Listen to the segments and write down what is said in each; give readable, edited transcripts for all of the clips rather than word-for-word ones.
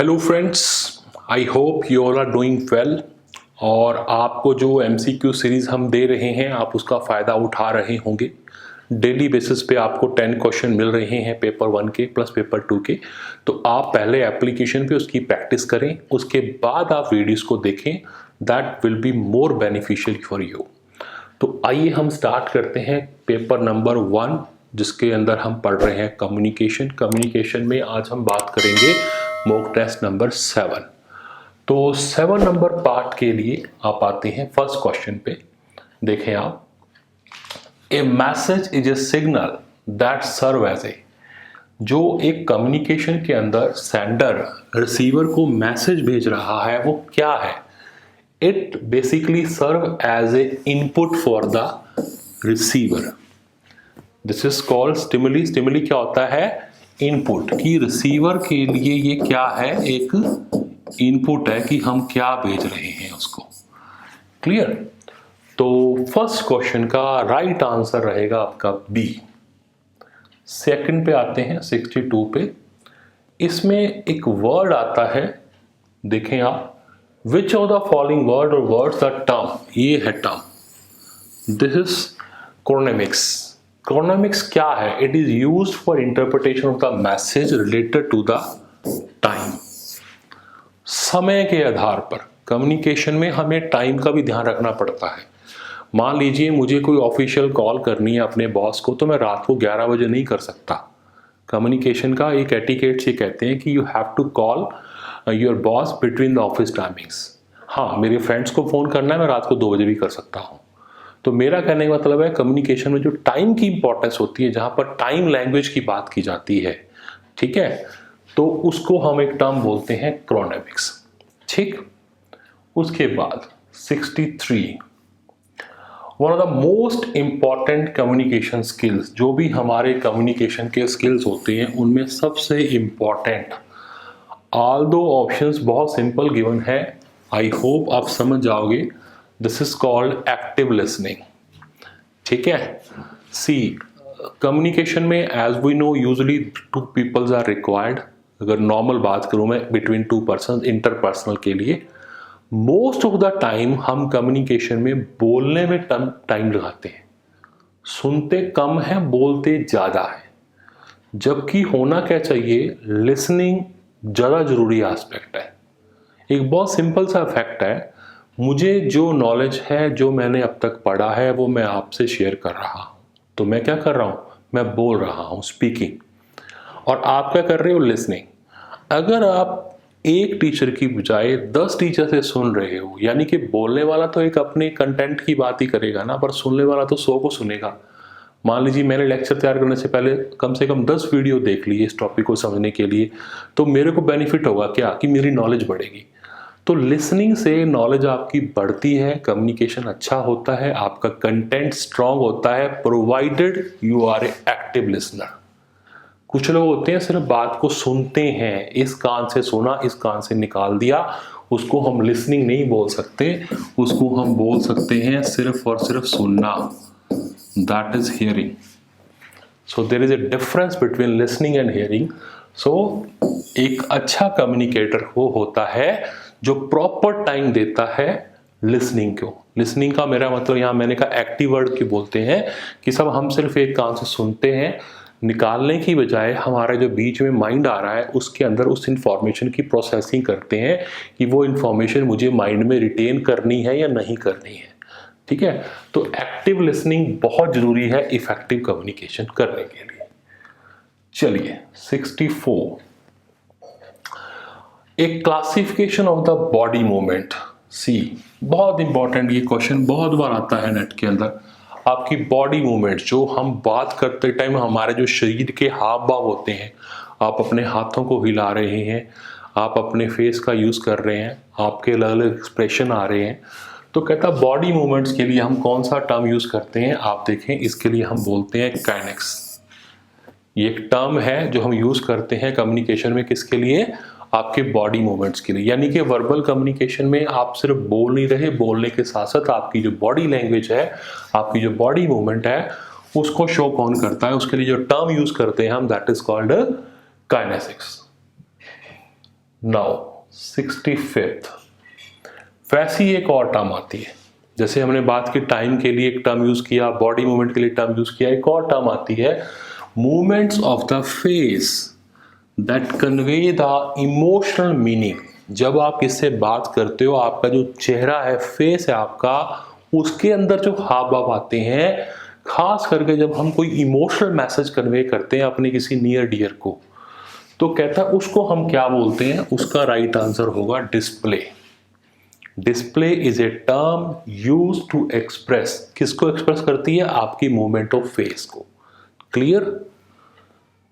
Hello friends, I hope you all are doing well. और आपको जो MCQ सीरीज़ हम दे रहे हैं आप उसका फ़ायदा उठा रहे होंगे। डेली बेसिस पे आपको 10 क्वेश्चन मिल रहे हैं पेपर 1 के प्लस पेपर 2 के। तो आप पहले एप्लीकेशन पे उसकी प्रैक्टिस करें, उसके बाद आप वीडियोस को देखें। That will be more beneficial for you. तो आइए हम स्टार्ट करते हैं पेपर नंबर 1, जिसके अंदर हम पढ़ रहे हैं कम्युनिकेशन में आज हम बात करेंगे मॉक टेस्ट नंबर 7। तो 7 नंबर पार्ट के लिए आप आते हैं फर्स्ट क्वेश्चन पे। देखें आप, a message is a signal that serve as a, जो एक कम्युनिकेशन के अंदर सेंडर रिसीवर को मैसेज भेज रहा है वो क्या है? It basically serve as a input for the receiver. This is called stimuli. Stimuli क्या होता है? इनपुट। की रिसीवर के लिए ये क्या है? एक इनपुट है कि हम क्या भेज रहे हैं उसको। क्लियर? तो फर्स्ट क्वेश्चन का राइट आंसर रहेगा आपका बी। सेकंड पे आते हैं 62 पे। इसमें एक वर्ड आता है, देखें आप, which of the following word और वर्ड्स द टर्म, ये है term. This is chronemics. Chronemics क्या है? It is used for interpretation of the message related to the time. समय के आधार पर कम्युनिकेशन में हमें टाइम का भी ध्यान रखना पड़ता है। मान लीजिए मुझे कोई ऑफिशियल कॉल करनी है अपने बॉस को, तो मैं रात को 11 बजे नहीं कर सकता। कम्युनिकेशन का एक एटिकेट से कहते हैं कि you have to call your boss between the office timings. हाँ, मेरे फ्रेंड्स को फ़ोन करना है, मैं रात को 2 बजे भी कर सकता हूँ। तो मेरा कहने का मतलब है कम्युनिकेशन में जो टाइम की इंपॉर्टेंस होती है, जहाँ पर टाइम लैंग्वेज की बात की जाती है, ठीक है, तो उसको हम एक टर्म बोलते हैं क्रोनेमिक्स। ठीक। उसके बाद 63, one of the most important communication skills, जो भी हमारे कम्युनिकेशन के स्किल्स होते हैं उनमें सबसे इंपॉर्टेंट, ऑल्दो ऑप्शंस बहुत सिंपल गिवन है, आई होप आप समझ जाओगे। This is called active listening. ठीक है। सी, कम्युनिकेशन में as we know usually 2 peoples are required. अगर नॉर्मल बात करूं मैं बिटवीन 2 पर्सन इंटरपर्सनल के लिए, मोस्ट ऑफ द टाइम हम कम्युनिकेशन में बोलने में टाइम लगाते हैं। सुनते कम है, बोलते ज़्यादा है। जबकि होना क्या चाहिए? लिसनिंग ज़्यादा जरूरी एस्पेक्ट है। एक बहुत सिंपल सा फैक्ट है, मुझे जो नॉलेज है, जो मैंने अब तक पढ़ा है, वो मैं आपसे शेयर कर रहा हूँ। तो मैं क्या कर रहा हूँ? मैं बोल रहा हूँ, स्पीकिंग। और आप क्या कर रहे हो? लिसनिंग। अगर आप एक टीचर की बजाय 10 टीचर से सुन रहे हो, यानी कि बोलने वाला तो एक अपने कंटेंट की बात ही करेगा ना, पर सुनने वाला तो 100 को सुनेगा। मान लीजिए मैंने लेक्चर तैयार करने से पहले कम से कम 10 वीडियो देख ली इस टॉपिक को समझने के लिए, तो मेरे को बेनिफिट होगा क्या? कि मेरी नॉलेज बढ़ेगी। तो लिसनिंग से नॉलेज आपकी बढ़ती है, कम्युनिकेशन अच्छा होता है, आपका कंटेंट स्ट्रांग होता है, provided you are a active listener. कुछ लोग होते हैं सिर्फ बात को सुनते हैं, इस कान से सुना, इस कान से निकाल दिया, उसको हम लिसनिंग नहीं बोल सकते, उसको हम बोल सकते हैं सिर्फ और सिर्फ सुनना। That is hearing. So there is a difference between listening and hearing. So एक अच्छा कम्युनिकेटर वो होता है जो प्रॉपर टाइम देता है लिसनिंग को। लिसनिंग का मेरा मतलब, यहाँ मैंने कहा एक्टिव वर्ड की बोलते हैं कि सब हम सिर्फ एक कान से सुनते हैं, निकालने की बजाय हमारे जो बीच में माइंड आ रहा है उसके अंदर उस इंफॉर्मेशन की प्रोसेसिंग करते हैं कि वो इंफॉर्मेशन मुझे माइंड में रिटेन करनी है या नहीं करनी है। ठीक है। तो एक्टिव लिसनिंग बहुत जरूरी है इफेक्टिव कम्युनिकेशन करने के लिए। चलिए 64, एक classification of the body movement. C, बहुत इंपॉर्टेंट, ये क्वेश्चन बहुत बार आता है नेट के अंदर। आपकी बॉडी मूवमेंट, जो हम बात करते टाइम हमारे जो शरीर के हाव भाव होते हैं, आप अपने हाथों को हिला रहे हैं, आप अपने फेस का यूज़ कर रहे हैं, आपके अलग अलग एक्सप्रेशन आ रहे हैं, तो कहता बॉडी मूवमेंट्स के लिए हम कौन सा टर्म यूज़ करते हैं? आप देखें, इसके लिए हम बोलते हैं काइनेक्स। ये एक टर्म है जो हम यूज़ करते हैं कम्युनिकेशन में, किसके लिए? आपके बॉडी मूवमेंट्स के लिए। यानी कि वर्बल कम्युनिकेशन में आप सिर्फ बोल नहीं रहे, बोलने के साथ साथ आपकी जो बॉडी लैंग्वेज है, आपकी जो बॉडी मूवमेंट है, उसको शो कौन करता है, उसके लिए जो टर्म यूज करते हैं हम, that is called kinesics. Now 65th, वैसी एक और टर्म आती है। जैसे हमने बात की टाइम के लिए एक टर्म यूज किया, बॉडी मूवमेंट के लिए टर्म यूज किया, एक और टर्म आती है movements of the face that convey the emotional meaning. जब आप इससे बात करते हो, आपका जो चेहरा है, फेस है आपका, उसके अंदर जो हाव भाव आते हैं, खास करके जब हम कोई इमोशनल मैसेज कन्वे करते हैं अपने किसी नियर डियर को, तो कहता है उसको हम क्या बोलते हैं। उसका राइट आंसर होगा display. Display is a term use to express, किसको एक्सप्रेस करती है? आपकी मूवमेंट ऑफ फेस को। क्लियर?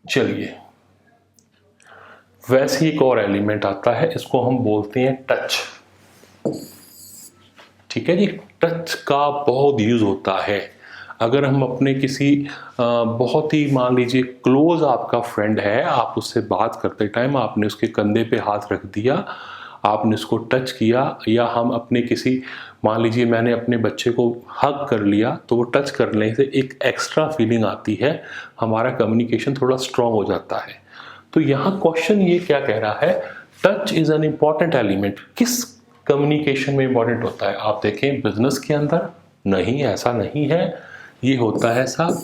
चलिए, वैसे एक और एलिमेंट आता है, इसको हम बोलते हैं टच। ठीक है जी, टच का बहुत यूज होता है। अगर हम अपने किसी बहुत ही, मान लीजिए क्लोज आपका फ्रेंड है, आप उससे बात करते टाइम आपने उसके कंधे पे हाथ रख दिया, आपने उसको टच किया, या हम अपने किसी, मान लीजिए मैंने अपने बच्चे को हग कर लिया, तो वो टच करने से एक एक्स्ट्रा फीलिंग आती है, हमारा कम्युनिकेशन थोड़ा स्ट्रांग हो जाता है। तो यहाँ क्वेश्चन ये क्या कह रहा है? Touch is an important element. किस कम्युनिकेशन में इंपॉर्टेंट होता है? आप देखें बिजनेस के अंदर नहीं, ऐसा नहीं है। ये होता है साहब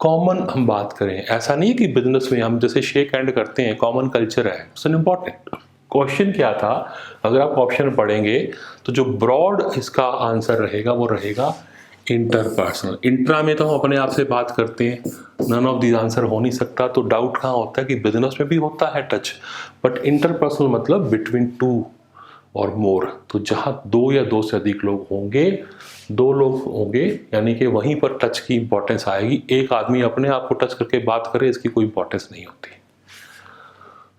कॉमन, हम बात करें, ऐसा नहीं है कि बिजनेस में हम जैसे शेक हैंड करते हैं, कॉमन कल्चर है, इट्स एन इंपॉर्टेंट। क्वेश्चन क्या था? अगर आप ऑप्शन पढ़ेंगे तो जो ब्रॉड इसका आंसर रहेगा वो रहेगा इंटरपर्सनल। इंट्रा में तो हम अपने आप से बात करते हैं, नन ऑफ दीज आंसर हो नहीं सकता। तो डाउट कहाँ होता है कि बिजनेस में भी होता है टच, बट इंटरपर्सनल मतलब बिटवीन टू और मोर। तो जहां दो या दो से अधिक लोग होंगे, दो लोग होंगे, यानी कि वहीं पर टच की इंपॉर्टेंस आएगी। एक आदमी अपने आप को टच करके बात करे, इसकी कोई इंपॉर्टेंस नहीं होती।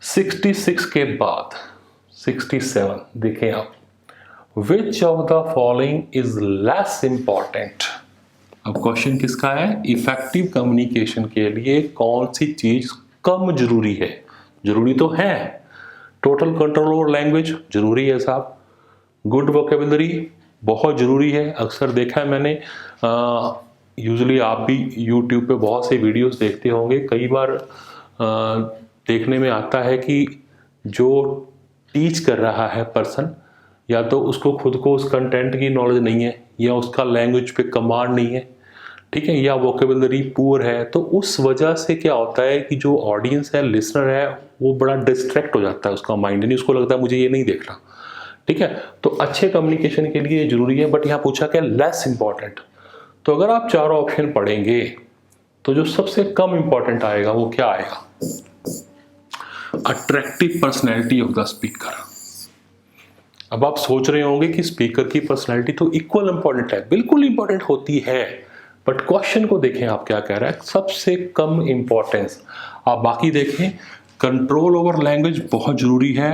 66 के बाद 67 देखें आप, which of the following is less important. अब क्वेश्चन किसका है? इफेक्टिव कम्युनिकेशन के लिए कौन सी चीज कम जरूरी है? जरूरी तो है, टोटल कंट्रोल ओवर लैंग्वेज जरूरी है साहब, गुड वोकेबुलरी बहुत जरूरी है। अक्सर देखा है मैंने, यूजुअली आप भी यूट्यूब पे बहुत से वीडियोस देखते होंगे, कई बार देखने में आता है कि जो टीच कर रहा है पर्सन, या तो उसको खुद को उस कंटेंट की नॉलेज नहीं है, या उसका लैंग्वेज पे कमांड नहीं है, ठीक है, या वोकेबुलरी पुअर है। तो उस वजह से क्या होता है कि जो ऑडियंस है, लिसनर है, वो बड़ा डिस्ट्रैक्ट हो जाता है, उसका माइंड नहीं, उसको लगता है मुझे ये नहीं देखना। ठीक है, तो अच्छे कम्युनिकेशन के लिए जरूरी है, बट यहाँ पूछा क्या? Less important. तो अगर आप चारों ऑप्शन पढ़ेंगे तो जो सबसे कम इंपॉर्टेंट आएगा वो क्या आएगा? Attractive personality of the speaker. अब आप सोच रहे होंगे कि स्पीकर की पर्सनैलिटी तो इक्वल इंपॉर्टेंट है, बिल्कुल इंपॉर्टेंट होती है, बट क्वेश्चन को देखें आप क्या कह रहा है, सबसे कम इंपॉर्टेंस। आप बाकी देखें, कंट्रोल ओवर लैंग्वेज बहुत जरूरी है,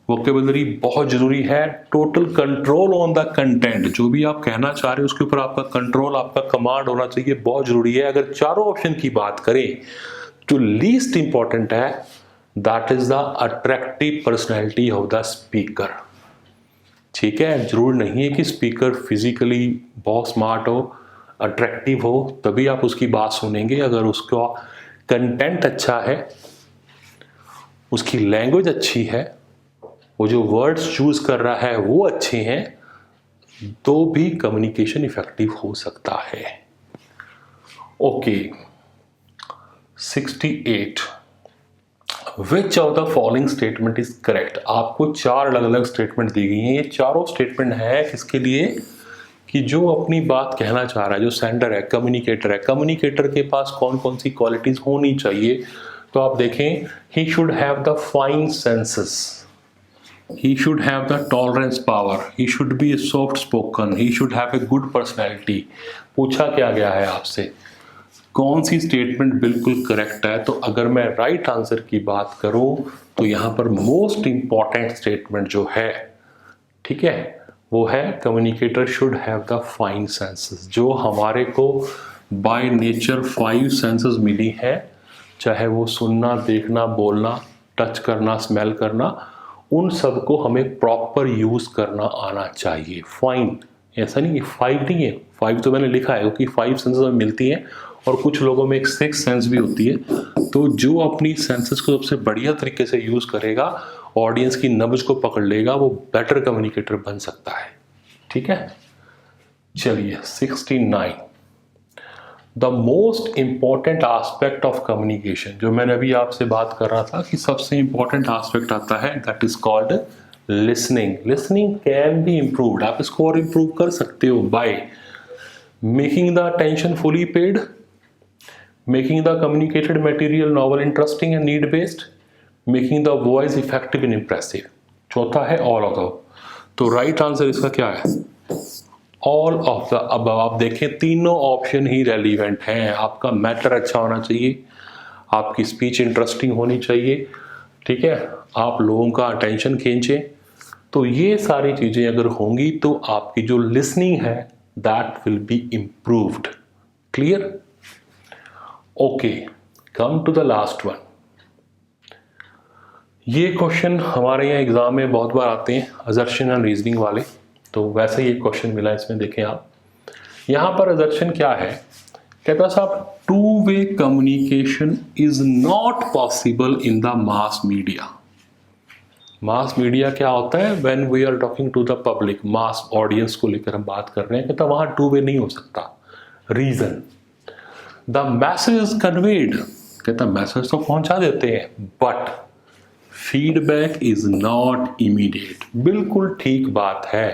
वोकेबुलरी बहुत जरूरी है, total control on the content, जो भी आप कहना चाह रहे हो उसके ऊपर आपका कंट्रोल, आपका कमांड होना चाहिए, बहुत जरूरी है। अगर चारों ऑप्शन की बात करें जो लीस्ट इंपॉर्टेंट है, that is the attractive personality of the speaker. ठीक है, जरूर नहीं है कि स्पीकर फिजिकली बहुत स्मार्ट हो, अट्रैक्टिव हो, तभी आप उसकी बात सुनेंगे। अगर उसका कंटेंट अच्छा है, उसकी लैंग्वेज अच्छी है, वो जो वर्ड्स चूज कर रहा है वो अच्छे हैं, तो भी कम्युनिकेशन इफेक्टिव हो सकता है। Okay, 68, which of the following statement is correct. आपको चार अलग अलग स्टेटमेंट दी गई हैं। ये चारों स्टेटमेंट है किसके लिए? कि जो अपनी बात कहना चाह रहा है, जो सेंडर है, कम्युनिकेटर है, कम्युनिकेटर के पास कौन कौन सी क्वालिटीज होनी चाहिए। तो आप देखें, he should have the fine senses, he should have the tolerance power, he should be soft spoken, he should have a good personality। पूछा क्या गया है आपसे, कौन सी स्टेटमेंट बिल्कुल करेक्ट है? तो अगर मैं राइट आंसर की बात करूं तो यहां पर मोस्ट इंपॉर्टेंट स्टेटमेंट जो है, ठीक है, वो है communicator should have the fine senses. जो हमारे को बाय नेचर 5 सेंसेस मिली है, चाहे वो सुनना, देखना, बोलना, टच करना, स्मेल करना, उन सब को हमें प्रॉपर यूज करना आना चाहिए। फाइन, ऐसा नहीं है 5 नहीं है, 5 तो मैंने लिखा है क्योंकि 5 सेंसेस में मिलती हैं, और कुछ लोगों में एक 6 सेंस भी होती है। तो जो अपनी सेंसेस को सबसे बढ़िया तरीके से यूज करेगा ऑडियंस की नब्ज को पकड़ लेगा वो बेटर कम्युनिकेटर बन सकता है। ठीक है, चलिए 69 the most important aspect of communication, जो मैंने अभी आपसे बात कर रहा था कि सबसे इंपॉर्टेंट एस्पेक्ट आता है, that is called listening. Listening can be improved, आप इसको और इम्प्रूव कर सकते हो by making the attention fully paid, making the communicated material novel, interesting and need based, making the voice effective and impressive. चौथा है ऑल ऑफ द। तो right answer इसका क्या है? All of the above. आप देखें तीनों ऑप्शन ही relevant हैं। आपका मैटर अच्छा होना चाहिए, आपकी स्पीच इंटरेस्टिंग होनी चाहिए, ठीक है, आप लोगों का अटेंशन खींचें। तो ये सारी चीज़ें अगर होंगी तो आपकी जो लिसनिंग है that will be improved. Clear? Okay, come to the last one. ये क्वेश्चन हमारे यहाँ एग्जाम में बहुत बार आते हैं, असर्शन एंड रीजनिंग वाले। तो वैसे ही एक क्वेश्चन मिला इसमें, देखें आप यहाँ पर असर्शन क्या है, कहता साहब two way communication is not possible in the mass media. Mass media क्या होता है? When we are talking to the public, mass audience को लेकर हम बात कर रहे हैं, कहता वहां टू वे नहीं हो सकता। Reason, the message is conveyed, कहता मैसेज तो पहुंचा देते हैं but feedback is not immediate. बिल्कुल ठीक बात है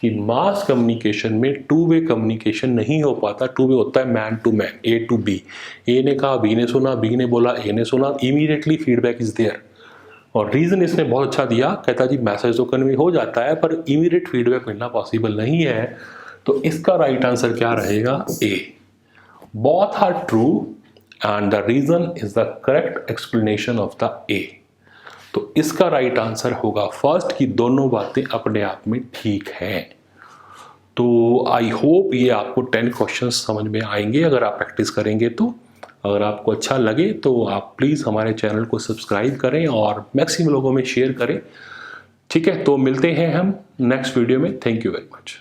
कि मास कम्युनिकेशन में टू वे कम्युनिकेशन नहीं हो पाता। टू वे होता है man to man, a to b. A ने कहा, बी ने सुना, बी ने बोला, ए ने सुना, इमीडिएटली फीडबैक इज देयर। और रीजन इसने बहुत अच्छा दिया, कहता जी मैसेज तो कन्वे हो जाता है पर इमीडिएट फीडबैक मिलना पॉसिबल नहीं है। तो इसका राइट आंसर क्या रहेगा? A. Both are true and the reason is the correct explanation of the a. तो इसका राइट आंसर होगा फर्स्ट, की दोनों बातें अपने आप में ठीक हैं। तो आई होप ये आपको 10 क्वेश्चंस समझ में आएंगे अगर आप प्रैक्टिस करेंगे तो। अगर आपको अच्छा लगे तो आप प्लीज़ हमारे चैनल को सब्सक्राइब करें और मैक्सिमम लोगों में शेयर करें। ठीक है, तो मिलते हैं हम नेक्स्ट वीडियो में। Thank you very much.